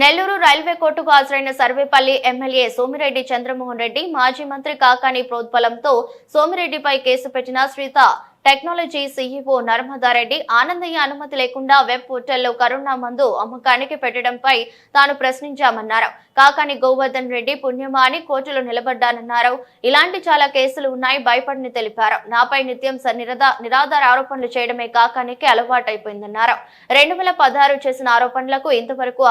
Nellore railway కోర్టుకు హాజరైన Sarvepalli MLA Somireddy Chandramohan Reddy మాజీ మంత్రి కాకాని ప్రోద్బలంతో సోమిరెడ్డిపై కేసు పెట్టిన శ్రీత టెక్నాలజీ సీఈఓ నర్మదారెడ్డి ఆనందయ్య అనుమతి లేకుండా వెబ్ పోర్టల్లో కరోనా మందు అమ్మకానికి పెట్టడంపై తాను ప్రశ్నించామన్నారు. కాకాని గోవర్ధన్ రెడ్డి పుణ్యమా అని కోర్టులో నిలబడ్డానన్నారు. ఇలాంటి చాలా కేసులు ఉన్నాయి, భయపడని తెలిపారు. నాపై నిత్యం నిరాధార ఆరోపణలు చేయడమే కాకానికి అలవాటైపోయిందన్నారు. 2016 చేసిన ఆరోపణలకు ఇంతవరకు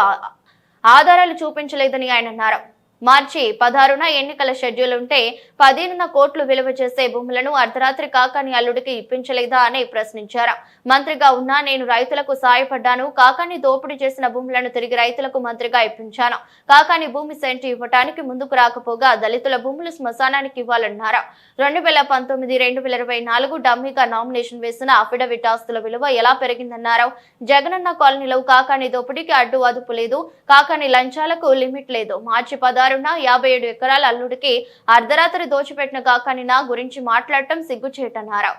ఆధారాలు చూపించలేదని ఆయన అన్నారు. మార్చి 16న ఎన్నికల షెడ్యూల్ ఉంటే 15న కోట్లు విలువ చేసే భూములను అర్ధరాత్రి కాకాని అల్లుడికి ఇప్పించలేదా అని ప్రశ్నించారు. మంత్రిగా ఉన్నా నేను రైతులకు సాయపడ్డాను. కాకాని దోపిడీ చేసిన భూములను తిరిగి రైతులకు మంత్రిగా ఇప్పించాను. కాకాని భూమి సెంటు ఇవ్వటానికి ముందుకు రాకపోగా దళితుల భూములు శ్మశానానికి ఇవ్వాలన్నారు. 2019-2024 డమ్మీగా నామినేషన్ వేసిన అఫిడవిట్ ఆస్తుల విలువ ఎలా పెరిగిందన్నారు. జగనన్న కాలనీలో కాకాని దోపిడీకి అడ్డు అదుపు లేదు. కాకాని లంచాలకు లిమిట్ లేదు. మార్చి 16న 57 ఎకరాల అల్లుడికి అర్ధరాత్రి దోచిపెట్టిన కాకాని నా గురించి మాట్లాడటం సిగ్గుచేటన్నారు.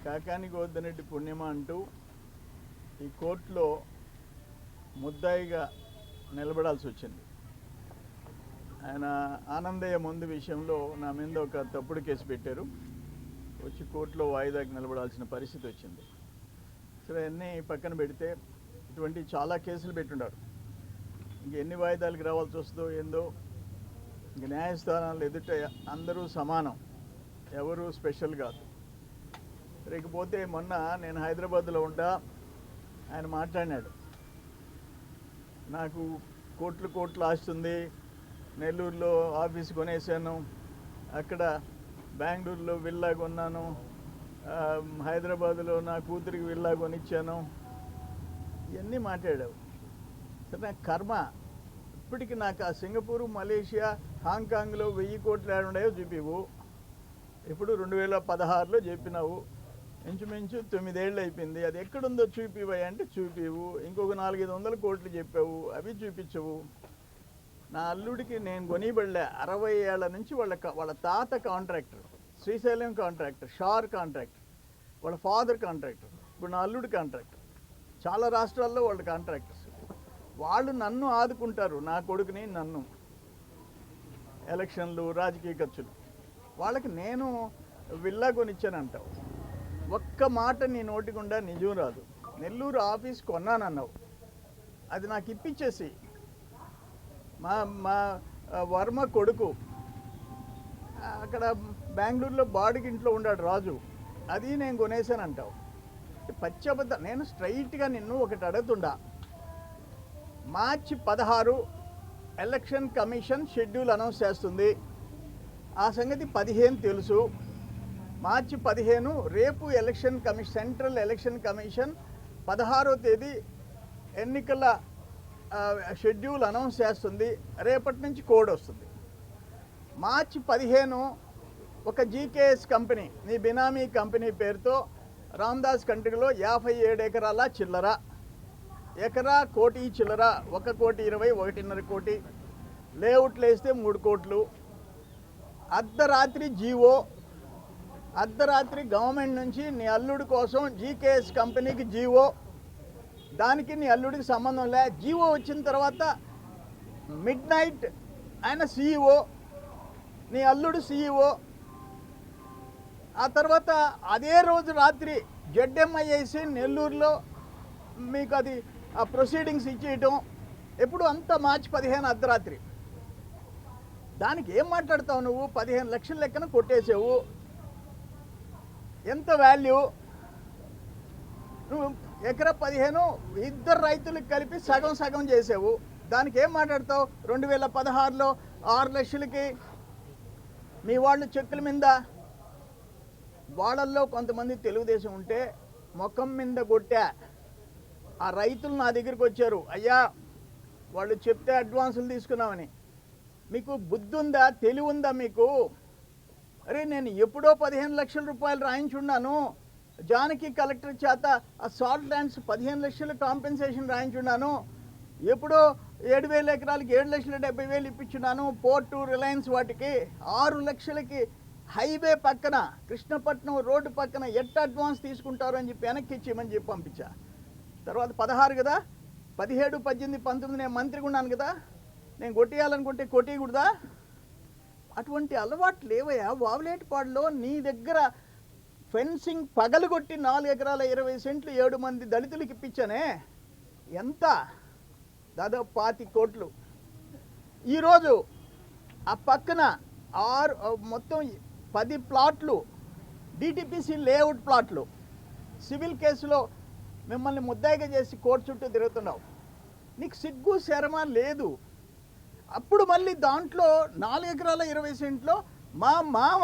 కాకాని గోవర్ధన్ రెడ్డి పుణ్యమా అంటూ ఈ కోర్టులో ముద్దాయిగా నిలబడాల్సి వచ్చింది. ఆయన ఆనందయ్య ముందు విషయంలో నా మీద ఒక తప్పుడు కేసు పెట్టారు. వచ్చి కోర్టులో వాయిదాకి నిలబడాల్సిన పరిస్థితి వచ్చింది. సరే అన్నీ పక్కన పెడితే ఇటువంటి చాలా కేసులు పెట్టుండారు. ఇంకెన్ని వాయిదాలకు రావాల్సి వస్తుందో ఏందో. ఇంక న్యాయస్థానాలు ఎదుట అందరూ సమానం, ఎవరు స్పెషల్ కాదు. లేకపోతే మొన్న నేను హైదరాబాద్లో ఉంటా, ఆయన మాట్లాడినాడు, నాకు కోట్లు ఆస్తుంది, నెల్లూరులో ఆఫీస్ కొనేసాను, అక్కడ బెంగళూరులో విల్లా కొన్నాను, హైదరాబాద్లో నా కూతురికి విల్లా కొనిచ్చాను, ఇవన్నీ మాట్లాడావు. సరే నాకు కర్మ. ఇప్పటికి నాకు ఆ సింగపూరు, మలేషియా, హాంకాంగ్లో 1000 కోట్లు ఏడున్నాయో చూపివు. ఇప్పుడు 2016లో చెప్పినావు, ఇంచుమించు 9 ఏళ్ళు అయిపోయింది. అది ఎక్కడుందో చూపివా అంటే చూపివు. ఇంకొక 400-500 కోట్లు చెప్పావు, అవి చూపించవు. నా అల్లుడికి నేను కొనిబడలే. 60 ఏళ్ల నుంచి వాళ్ళ తాత contractor, Srisailam contractor, SHAR contractor, వాళ్ళ ఫాదర్ కాంట్రాక్టర్, ఇప్పుడు నా అల్లుడి కాంట్రాక్టర్. చాలా రాష్ట్రాల్లో వాళ్ళ కాంట్రాక్టర్స్. వాళ్ళు నన్ను ఆదుకుంటారు, నా కొడుకుని నన్ను, ఎలక్షన్లు, రాజకీయ ఖర్చులు. వాళ్ళకి నేను విల్లా కొనిచ్చానంటావు. ఒక్క మాట నీ నోటి గుండా నిజం రాదు. నెల్లూరు ఆఫీస్ కొన్నానన్నావు, అది నాకు ఇప్పించేసి. మా వర్మ కొడుకు అక్కడ బెంగళూరులో బాడిగింట్లో ఉన్నాడు రాజు, అది నేను కొనేసానంటావు. పచ్చబద్ద. నేను స్ట్రైట్గా నిన్ను ఒకటి అడుగుతుండా. March 16 election commission schedule announce చేస్తుంది. ఆ సంగతి 15 తెలుసు. మార్చి 15 రేపు election commission, central election commission 16వ తేదీ ఎన్నికల షెడ్యూల్ అనౌన్స్ చేస్తుంది. రేపటి నుంచి కోడ్ వస్తుంది. మార్చి 15 ఒక జీకేఎస్ కంపెనీ, నీ బినామీ కంపెనీ పేరుతో రామదాస్ కంట్రీలో 57 ఎకరాల చిల్లర, ఎకరా కోటి చిల్లర, 1,20,00,000, 1.5 కోటి, లేఅవుట్లు వేస్తే 3 కోట్లు. అర్ధరాత్రి జీవో, అర్ధరాత్రి గవర్నమెంట్ నుంచి నీ అల్లుడి కోసం జీకేఎస్ కంపెనీకి జీవో, దానికి నీ అల్లుడికి సంబంధం లే. జీవో వచ్చిన తర్వాత మిడ్ నైట్ ఆయన సీఈఓ, నీ అల్లుడు సీఈఓ. ఆ తర్వాత అదే రోజు రాత్రి జెడ్ఎంఐఏసి నెల్లూరులో మీకు అది ఆ ప్రొసీడింగ్స్ ఇచ్చేయటం. ఎప్పుడు అంతా మార్చి 15 అర్ధరాత్రి. దానికి ఏం మాట్లాడతావు నువ్వు? 15 లక్షల లెక్కన కొట్టేసావు. ఎంత వాల్యూ? నువ్వు ఎకరా 15 ఇద్దరు రైతులకు కలిపి సగం సగం చేసావు. దానికి ఏం మాట్లాడతావు? 2016లో 6 లక్షలకి మీ వాళ్ళు చెక్కుల మీద, వాళ్ళల్లో కొంతమంది తెలుగుదేశం ఉంటే ముఖం మీద కొట్టా. ఆ రైతులు నా దగ్గరికి వచ్చారు, అయ్యా వాళ్ళు చెప్తే అడ్వాన్సులు తీసుకున్నామని. మీకు బుద్ధి ఉందా, తెలివి ఉందా మీకు? అరే నేను ఎప్పుడో 15 లక్షల రూపాయలు రాయించున్నాను. జానకి కలెక్టర్ చేత ఆ సాల్ట్ ల్యాండ్స్ 15 లక్షల కాంపెన్సేషన్ రాయించున్నాను. ఎప్పుడో 7,000 ఎకరాలకి 7,70,000 ఇప్పించున్నాను. పోర్టు, రిలయన్స్ వాటికి 6 లక్షలకి హైవే పక్కన కృష్ణపట్నం రోడ్డు పక్కన ఎట్ట అడ్వాన్స్ తీసుకుంటారు అని చెప్పి వెనక్కి ఇచ్చేయమని చెప్పి పంపించా. తర్వాత 16 కదా, 17, 18, 19 నేను మంత్రిగా ఉన్నాను కదా, నేను కొట్టేయాలనుకుంటే కొట్టేయకూడదా? అటువంటి అలవాట్లు లేవయా. వావులేటిపాడులో నీ దగ్గర ఫెన్సింగ్ పగలగొట్టి 4 ఎకరాల 20 సెంట్లు 7 మంది దళితులకు ఇప్పించానే, ఎంత? దాదాపు 25 కోట్లు. ఈరోజు ఆ పక్కన మొత్తం 10 ప్లాట్లు డిటిపిసి లేఅవుట్ ప్లాట్లు సివిల్ కేసులో మిమ్మల్ని ముద్దాయిగా చేసి కోర్టు చుట్టూ తిరుగుతున్నావు. నీకు సిగ్గు శరమ లేదు. అప్పుడు మళ్ళీ దాంట్లో 4 ఎకరాల 20 సెంట్లో మా మామ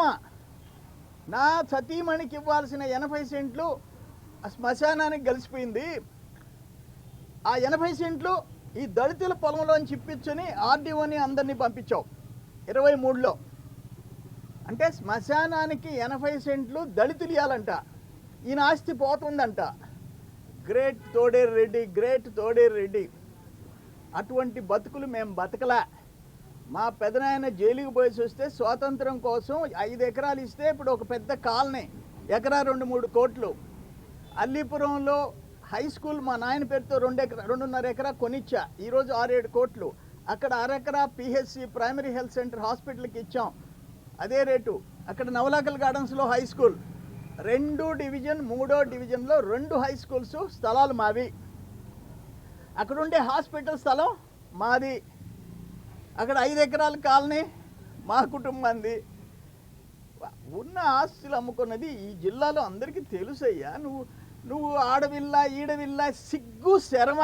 నా సతీమణికి ఇవ్వాల్సిన 80 సెంట్లు శ్మశానానికి కలిసిపోయింది. ఆ 80 సెంట్లు ఈ దళితుల పొలంలోంచి ఇప్పించని ఆర్డీఓని అందరినీ పంపించావు 23లో. అంటే శ్మశానానికి 80 సెంట్లు దళితులు ఇవ్వాలంట. ఈయన ఆస్తి పోతుందంట. Great Toderu Reddy, great Toderu Reddy. అటువంటి బతుకులు మేము బతకలా. మా పెదనాయన జైలుకి పోయేసి వస్తే స్వాతంత్రం కోసం 5 ఎకరాలు ఇస్తే ఇప్పుడు ఒక పెద్ద కాలనీ, ఎకరా 2-3 కోట్లు. అల్లీపురంలో హై స్కూల్ మా నాయన పేరుతో 2.5 ఎకరా కొనిచ్చా, ఈరోజు 6-7 కోట్లు. అక్కడ 1/2 ఎకరా పిహెచ్సి ప్రైమరీ హెల్త్ సెంటర్ హాస్పిటల్కి ఇచ్చాం, అదే రేటు. అక్కడ నవలాకల్ గార్డెన్స్లో హై స్కూల్, 2 డివిజన్ 3వ డివిజన్లో 2 హై స్కూల్స్ స్థలాలు మావి. అక్కడ ఉండే హాస్పిటల్ స్థలం మాది. అక్కడ 5 ఎకరాల కాలనీ మా కుటుంబంది. ఉన్న ఆస్తులు అమ్ముకున్నది ఈ జిల్లాలో అందరికీ తెలుసయ్యా. నువ్వు ఆడవిల్ల ఈడవిల్ల, సిగ్గు శరమ.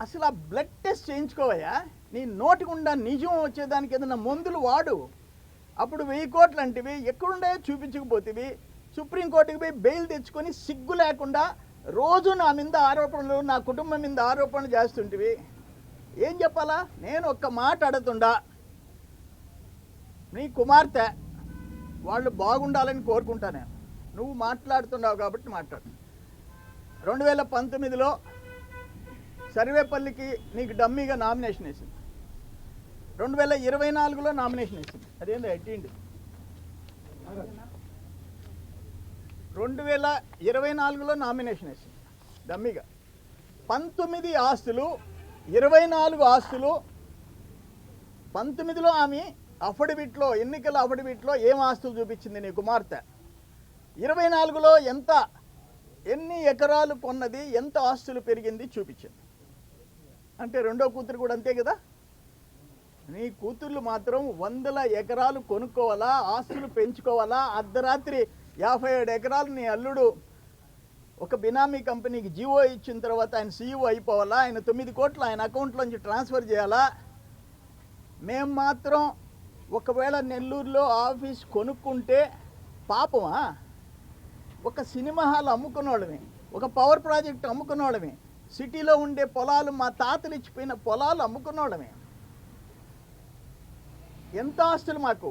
అసలు ఆ బ్లడ్ టెస్ట్ చేయించుకోవయ్యా. నీ నోటి గుండా నిజం వచ్చేదానికి ఏదైనా మందులు వాడు. అప్పుడు 1000 కోట్లు అంటివి, ఎక్కడుండాయో చూపించకపోతేవి. సుప్రీంకోర్టుకి పోయి బెయిల్ తెచ్చుకొని సిగ్గు లేకుండా రోజు నా మీద ఆరోపణలు, నా కుటుంబం మీద ఆరోపణలు చేస్తుంటివి. ఏం చెప్పాలా? నేను ఒక్క మాట అడుగుతుండా, నీ కుమార్తె వాళ్ళు బాగుండాలని కోరుకుంటాను. నువ్వు మాట్లాడుతున్నావు కాబట్టి మాట్లాడు. 2019లో సర్వేపల్లికి నీకు డమ్మీగా నామినేషన్ వేసింది. 2024లో నామినేషన్ వేసింది. అదేంటి అట్టిండి 2024లో నామినేషన్ వేసింది డమ్మీగా. 19 ఆస్తులు, 24 ఆస్తులు. 19లో ఆమె అఫిడవిట్లో, ఎన్నికల అఫిడవిట్లో ఏం ఆస్తులు చూపించింది నీ కుమార్తె. 24లో ఎన్ని ఎకరాలు కొన్నది, ఎంత ఆస్తులు పెరిగింది చూపించింది. అంటే రెండో కూతురు కూడా అంతే కదా. నీ కూతుర్లు మాత్రం 100 ఎకరాలు కొనుక్కోవాలా, ఆస్తులు పెంచుకోవాలా. అర్ధరాత్రి 57 ఎకరాలు నీ అల్లుడు ఒక బినామీ కంపెనీకి జీవో ఇచ్చిన తర్వాత ఆయన సీఈఓ అయిపోవాలా, ఆయన 9 కోట్లు ఆయన అకౌంట్లోంచి ట్రాన్స్ఫర్ చేయాలా. మేము మాత్రం ఒకవేళ నెల్లూరులో ఆఫీస్ కొనుక్కుంటే పాపమా? ఒక సినిమా హాల్ అమ్ముకున్నోళ్ళమే, ఒక పవర్ ప్రాజెక్ట్ అమ్ముకున్నోళ్ళమే, సిటీలో ఉండే పొలాలు, మా తాతలు ఇచ్చిపోయిన పొలాలు అమ్ముకున్నోళ్ళమే. ఎంత ఆస్తులు మాకు.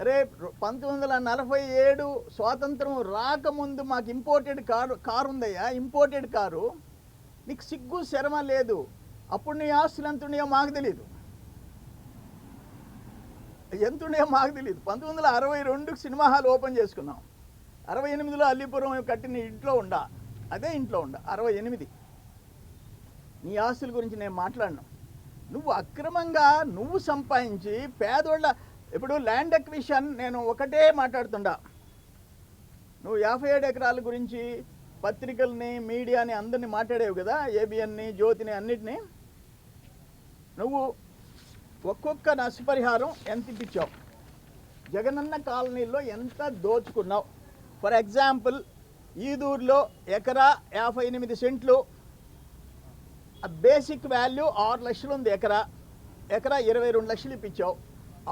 అరే 1947 స్వాతంత్రం రాకముందు మాకు ఇంపోర్టెడ్ కారు ఉందయ్యా, ఇంపోర్టెడ్ కారు. నీకు సిగ్గు శరమ లేదు. అప్పుడు నీ ఆస్తులు ఎంత ఉన్నాయో మాకు తెలియదు, ఎంత ఉన్నాయో మాకు తెలియదు. 1962 సినిమా హాల్ ఓపెన్ చేసుకున్నాం. 68లో అల్లీపురం కట్టిన ఇంట్లో ఉండా, అదే ఇంట్లో ఉండా 68. నీ ఆస్తుల గురించి నేను మాట్లాడను. నువ్వు అక్రమంగా నువ్వు సంపాదించి పేదోళ్ళ, ఇప్పుడు ల్యాండ్ ఎక్విషన్ నేను ఒకటే మాట్లాడుతుండా. నువ్వు 57 ఎకరాల గురించి పత్రికల్ని మీడియాని అందరినీ మాట్లాడేవు కదా, ఏబిఎన్ని జ్యోతిని అన్నిటినీ. నువ్వు ఒక్కొక్క నష్టపరిహారం ఎంత ఇప్పించావు, జగనన్న కాలనీలో ఎంత దోచుకున్నావు. ఫర్ ఎగ్జాంపుల్ ఈదూరులో ఎకరా 58 సెంట్లు, బేసిక్ వాల్యూ 6 లక్షలు ఉంది. ఎకరా 22 లక్షలు ఇప్పించావు.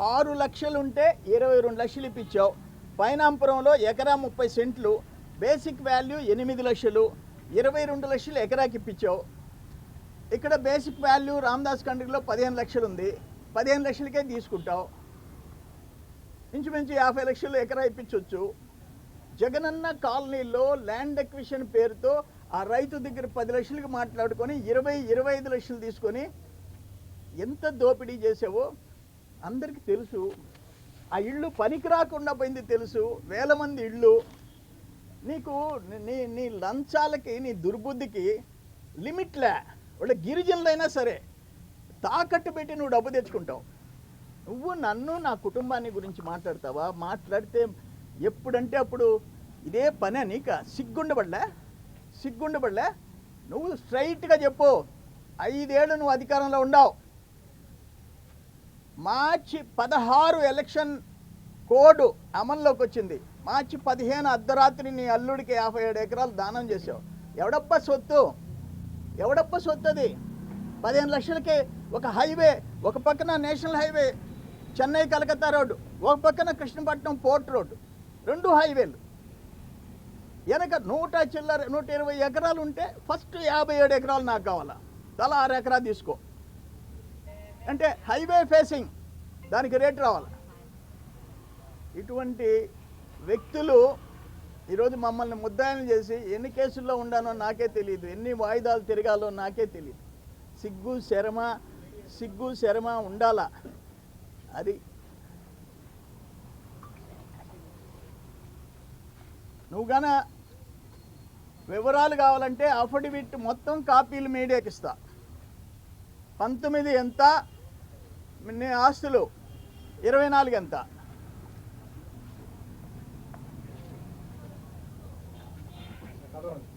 6 లక్షలు ఉంటే 22 లక్షలు ఇప్పించావు. పైనాంపురంలో ఎకరా 30 సెంట్లు, బేసిక్ వాల్యూ 8 లక్షలు, 22 లక్షలు ఎకరాకి ఇప్పించావు. ఇక్కడ బేసిక్ వాల్యూ రామదాస్ కండ్రిలో 15 లక్షలు ఉంది, 15 లక్షలకే తీసుకుంటావు. ఇంచుమించు 50 లక్షలు ఎకరా ఇప్పించవచ్చు. జగనన్న కాలనీలో ల్యాండ్ ఎక్విషన్ పేరుతో ఆ రైతు దగ్గర 10 లక్షలకి మాట్లాడుకొని 20-25 లక్షలు తీసుకొని ఎంత దోపిడీ చేసావో అందరికీ తెలుసు. ఆ ఇళ్ళు పనికి రాకుండా పోయింది తెలుసు. వేల మంది ఇళ్ళు. నీకు నీ లంచాలకి, నీ దుర్బుద్ధికి లిమిట్లే. వాళ్ళ గిరిజనులైనా సరే తాకట్టు పెట్టి నువ్వు డబ్బు తెచ్చుకుంటావు. నువ్వు నన్ను నా కుటుంబాన్ని గురించి మాట్లాడతావా? మాట్లాడితే ఎప్పుడంటే అప్పుడు ఇదే పనే. నీక సిగ్గుండబడలే? నువ్వు స్ట్రైట్గా చెప్పు. 5 ఏళ్ళు నువ్వు అధికారంలో ఉండవు. మార్చి 16 ఎలక్షన్ కోడ్ అమల్లోకి వచ్చింది. మార్చి 15 అర్ధరాత్రి నీ అల్లుడికి 57 ఎకరాలు దానం చేసావు. ఎవడప్ప సొత్తు అది? 15 లక్షలకి ఒక హైవే, ఒక పక్కన national highway Chennai Calcutta road, ఒక పక్కన కృష్ణపట్నం పోర్ట్ రోడ్డు, 2 హైవేలు. వెనక 120 ఎకరాలు ఉంటే ఫస్ట్ 57 ఎకరాలు నాకు కావాలా, తలా 6 ఎకరాలు తీసుకో అంటే హైవే ఫేసింగ్, దానికి రేటు రావాలి. ఇటువంటి వ్యక్తులు ఈరోజు మమ్మల్ని ముద్దాయిలు చేసి ఎన్ని కేసుల్లో ఉండానో నాకే తెలియదు, ఎన్ని వాయిదాలు తిరగాలో నాకే తెలియదు. సిగ్గు శరమ ఉండాలా. అది నువ్వు గాన వివరాలు కావాలంటే అఫిడవిట్ మొత్తం కాపీలు మీడియాకి ఇస్తా. 19 ఎంత, నీ ఆస్తులు 24 ఎంత. చదవండి.